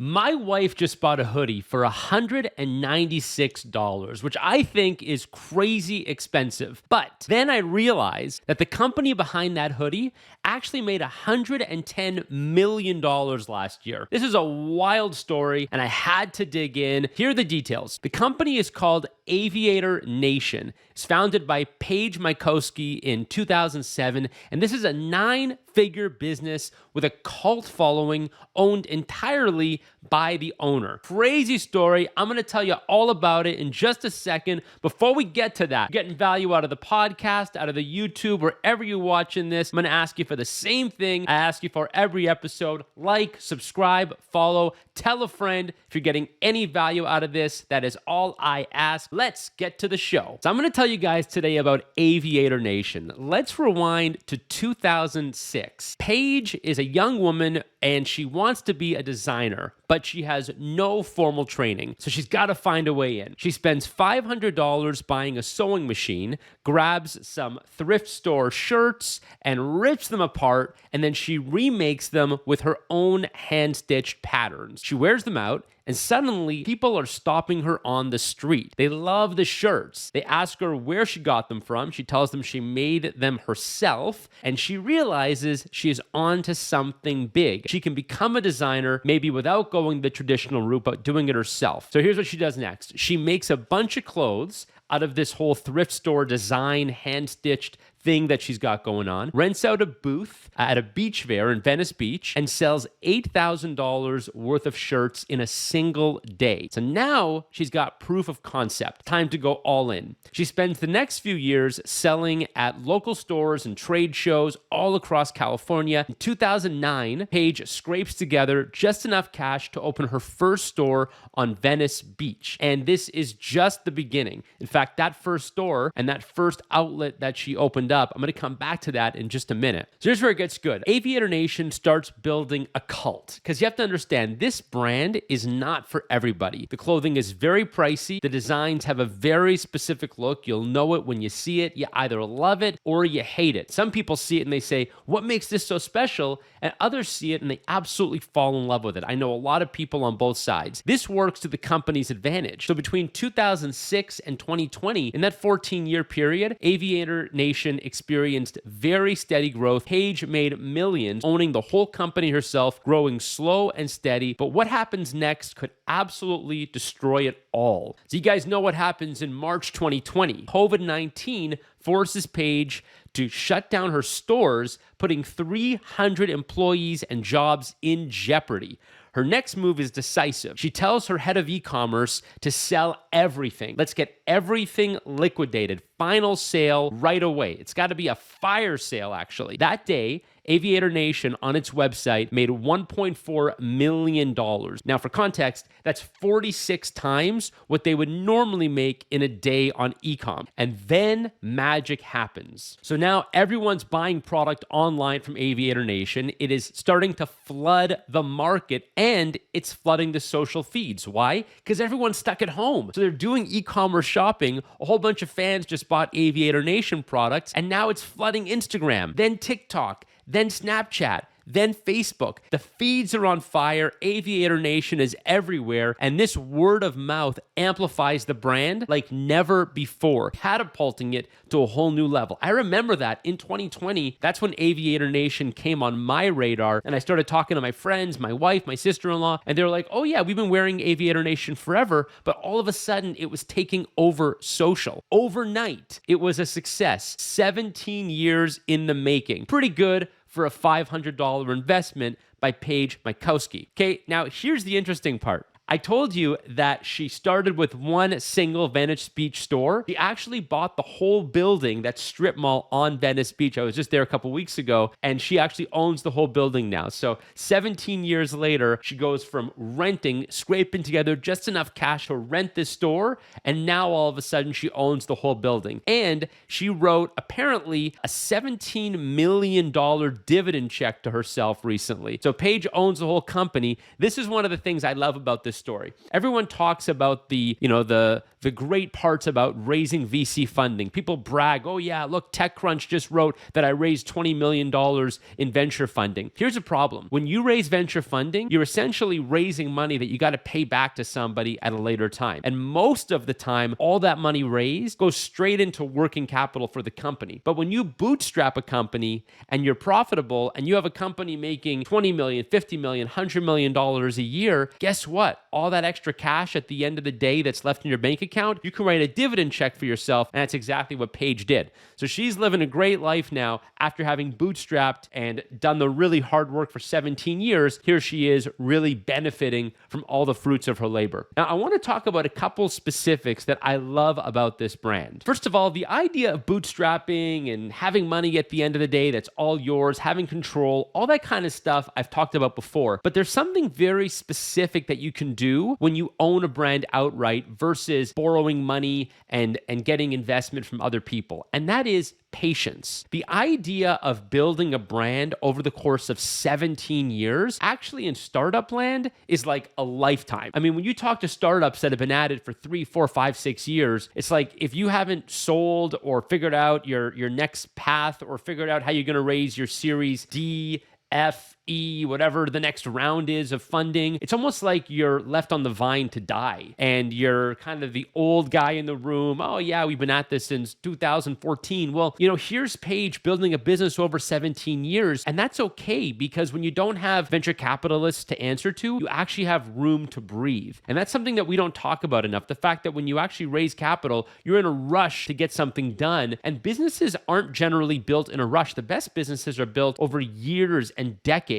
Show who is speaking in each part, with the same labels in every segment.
Speaker 1: My wife just bought a hoodie for $196, which I think is crazy expensive. But then I realized that the company behind that hoodie actually made $110 million last year. This is a wild story, and I had to dig in. Here are the details. The company is called Aviator Nation. It's founded by Paige Mykowski in 2007, and this is a 9-figure business with a cult following owned entirely by the owner. Crazy story. I'm going to tell you all about it in just a second. Before we get to that, getting value out of the podcast, out of the YouTube, wherever you're watching this, I'm going to ask you for the same thing I ask you for every episode. Like, subscribe, follow, tell a friend. If you're getting any value out of this, that is all I ask. Let's get to the show. So I'm going to tell you guys today about Aviator Nation. Let's rewind to 2006. Paige is a young woman and she wants to be a designer, but she has no formal training, so she's got to find a way in. She spends $500 buying a sewing machine, grabs some thrift store shirts and rips them apart, and then she remakes them with her own hand-stitched patterns. She wears them out, and suddenly, people are stopping her on the street. They love the shirts. They ask her where she got them from. She tells them she made them herself, and she realizes she is onto something big. She can become a designer, maybe without going the traditional route, but doing it herself. So here's what she does next. She makes a bunch of clothes out of this whole thrift store design, hand-stitched thing that she's got going on, rents out a booth at a beach fair in Venice Beach, and sells $8,000 worth of shirts in a single day. So now she's got proof of concept. Time to go all in. She spends the next few years selling at local stores and trade shows all across California. In 2009, Paige scrapes together just enough cash to open her first store on Venice Beach. And this is just the beginning. In fact, that first store and that first outlet that she opened up, I'm going to come back to that in just a minute. So here's where it gets good. Aviator Nation starts building a cult, because you have to understand, this brand is not for everybody. The clothing is very pricey. The designs have a very specific look. You'll know it when you see it. You either love it or you hate it. Some people see it and they say, what makes this so special? And others see it and they absolutely fall in love with it. I know a lot of people on both sides. This works to the company's advantage. So between 2006 and 2020, in that 14-year period, Aviator Nation experienced very steady growth. Paige made millions, owning the whole company herself, growing slow and steady. But what happens next could absolutely destroy it all. So you guys know what happens in March 2020. COVID-19 forces Paige to shut down her stores, putting 300 employees and jobs in jeopardy. Her next move is decisive. She tells her head of e-commerce to sell everything. Let's get everything liquidated. Final sale right away. It's got to be a fire sale, actually. That day, Aviator Nation on its website made $1.4 million. Now, for context, that's 46 times what they would normally make in a day on e-com. And then magic happens. So now everyone's buying product online from Aviator Nation. It is starting to flood the market, and it's flooding the social feeds. Why? Because everyone's stuck at home. So they're doing e-commerce shopping. A whole bunch of fans just bought Aviator Nation products, and now it's flooding Instagram, then TikTok, then Snapchat, then Facebook. The feeds are on fire. Aviator Nation is everywhere. And this word of mouth amplifies the brand like never before, catapulting it to a whole new level. I remember that in 2020, that's when Aviator Nation came on my radar. And I started talking to my friends, my wife, my sister-in-law, and they were like, oh yeah, we've been wearing Aviator Nation forever. But all of a sudden, it was taking over social. Overnight, it was a success. 17 years in the making. Pretty good for a $500 investment by Paige Mykowski. Okay, now here's the interesting part. I told you that she started with one single Venice Beach store. She actually bought the whole building, that strip mall on Venice Beach. I was just there a couple weeks ago, and she actually owns the whole building now. So 17 years later, she goes from renting, scraping together just enough cash to rent this store, and now all of a sudden she owns the whole building. And she wrote apparently a $17 million dividend check to herself recently. So Paige owns the whole company. This is one of the things I love about this this story. Everyone talks about the great parts about raising VC funding. People brag, oh yeah, look, TechCrunch just wrote that I raised $20 million in venture funding. Here's a problem. When you raise venture funding, you're essentially raising money that you got to pay back to somebody at a later time. And most of the time, all that money raised goes straight into working capital for the company. But when you bootstrap a company and you're profitable and you have a company making $20 million, $50 million, $100 million a year, guess what? All that extra cash at the end of the day that's left in your bank account, you can write a dividend check for yourself, and that's exactly what Paige did. So she's living a great life now after having bootstrapped and done the really hard work for 17 years. Here she is really benefiting from all the fruits of her labor. Now, I want to talk about a couple specifics that I love about this brand. First of all, the idea of bootstrapping and having money at the end of the day that's all yours, having control, all that kind of stuff I've talked about before. But there's something very specific that you can do when you own a brand outright versus borrowing money and getting investment from other people. And that is patience. The idea of building a brand over the course of 17 years, actually in startup land, is like a lifetime. I mean, when you talk to startups that have been at it for 3, 4, 5, 6 years, it's like if you haven't sold or figured out your next path or figured out how you're going to raise your Series D, F, E, whatever the next round is of funding, it's almost like you're left on the vine to die. And you're kind of the old guy in the room. Oh yeah, we've been at this since 2014. Well, here's Paige building a business over 17 years. And that's okay, because when you don't have venture capitalists to answer to, you actually have room to breathe. And that's something that we don't talk about enough. The fact that when you actually raise capital, you're in a rush to get something done. And businesses aren't generally built in a rush. The best businesses are built over years and decades.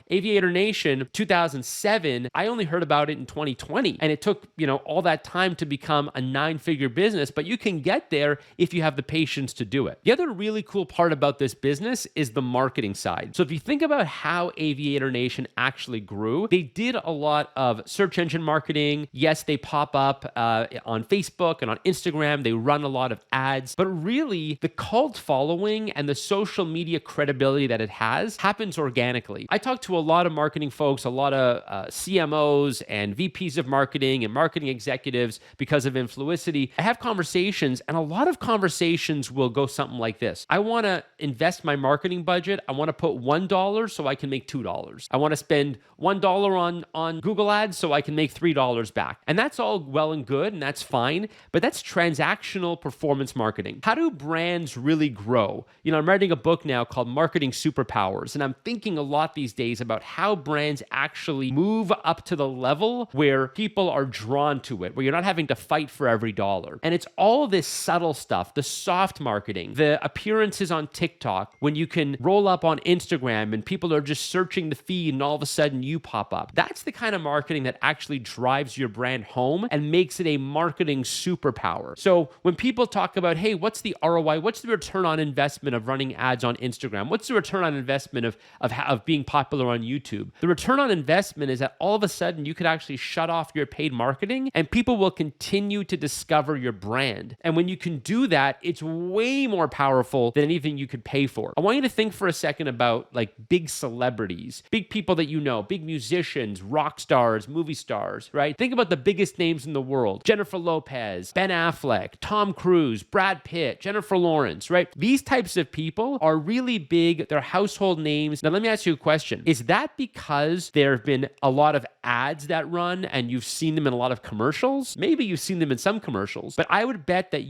Speaker 1: Aviator Nation, 2007, I only heard about it in 2020. And it took, all that time to become a 9-figure business, but you can get there if you have the patience to do it. The other really cool part about this business is the marketing side. So if you think about how Aviator Nation actually grew, they did a lot of search engine marketing. Yes, they pop up on Facebook and on Instagram. They run a lot of ads, but really the cult following and the social media credibility that it has happens organically. I talk to a lot of marketing folks, a lot of CMOs and VPs of marketing and marketing executives because of Influicity. I have conversations, and a lot of conversations will go something like this. I want to invest my marketing budget. I want to put $1 so I can make $2. I want to spend $1 on Google Ads so I can make $3 back. And that's all well and good, and that's fine, but that's transactional performance marketing. How do brands really grow? I'm writing a book now called Marketing Superpowers, and I'm thinking a lot these days about how brands actually move up to the level where people are drawn to it, where you're not having to fight for every dollar. And it's all this subtle stuff, the soft marketing, the appearances on TikTok, when you can roll up on Instagram and people are just searching the feed and all of a sudden you pop up. That's the kind of marketing that actually drives your brand home and makes it a marketing superpower. So when people talk about, hey, what's the ROI? What's the return on investment of running ads on Instagram? What's the return on investment of being popular on YouTube? The return on investment is that all of a sudden you could actually shut off your paid marketing and people will continue to discover your brand. And when you can do that, it's way more powerful than anything you could pay for. I want you to think for a second about like big celebrities, big people that big musicians, rock stars, movie stars, right? Think about the biggest names in the world. Jennifer Lopez, Ben Affleck, Tom Cruise, Brad Pitt, Jennifer Lawrence, right? These types of people are really big. They're household names. Now, let me ask you a question. Is that because there have been a lot of ads that run and you've seen them in a lot of commercials? Maybe you've seen them in some commercials, but I would bet that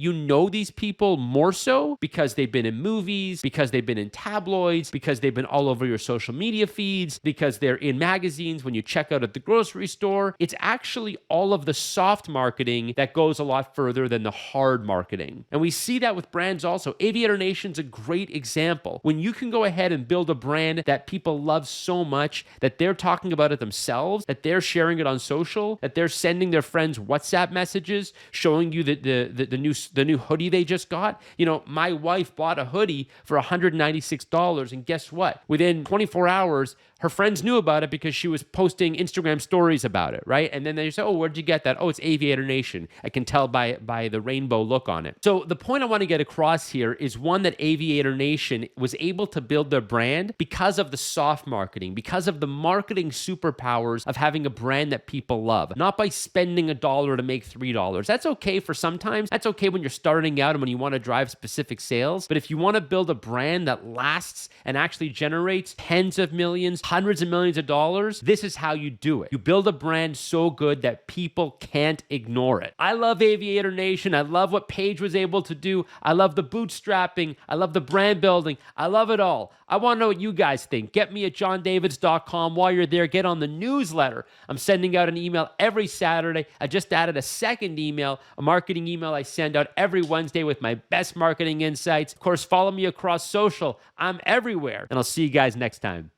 Speaker 1: these people more so because they've been in movies, because they've been in tabloids, because they've been all over your social media feeds, because they're in magazines when you check out at the grocery store. It's actually all of the soft marketing that goes a lot further than the hard marketing. And we see that with brands also. Aviator Nation's a great example. When you can go ahead and build a brand that people love so much that they're talking about it themselves, that they're sharing it on social, that they're sending their friends WhatsApp messages showing you the new hoodie they just got. My wife bought a hoodie for $196, and guess what? Within 24 hours, her friends knew about it because she was posting Instagram stories about it, right? And then they say, oh, where'd you get that? Oh, it's Aviator Nation. I can tell by the rainbow look on it. So the point I want to get across here is one that Aviator Nation was able to build their brand because of the soft marketing, because of the marketing superpowers of having a brand that people love, not by spending $1 to make $3. That's okay for sometimes. That's okay when you're starting out and when you want to drive specific sales. But if you want to build a brand that lasts and actually generates tens of millions, hundreds of millions of dollars, this is how you do it. You build a brand so good that people can't ignore it. I love Aviator Nation. I love what Paige was able to do. I love the bootstrapping. I love the brand building. I love it all. I want to know what you guys think. Get me at johndavids.com. While you're there, get on the newsletter. I'm sending out an email every Saturday. I just added a second email, a marketing email I send out every Wednesday with my best marketing insights. Of course, follow me across social. I'm everywhere. And I'll see you guys next time.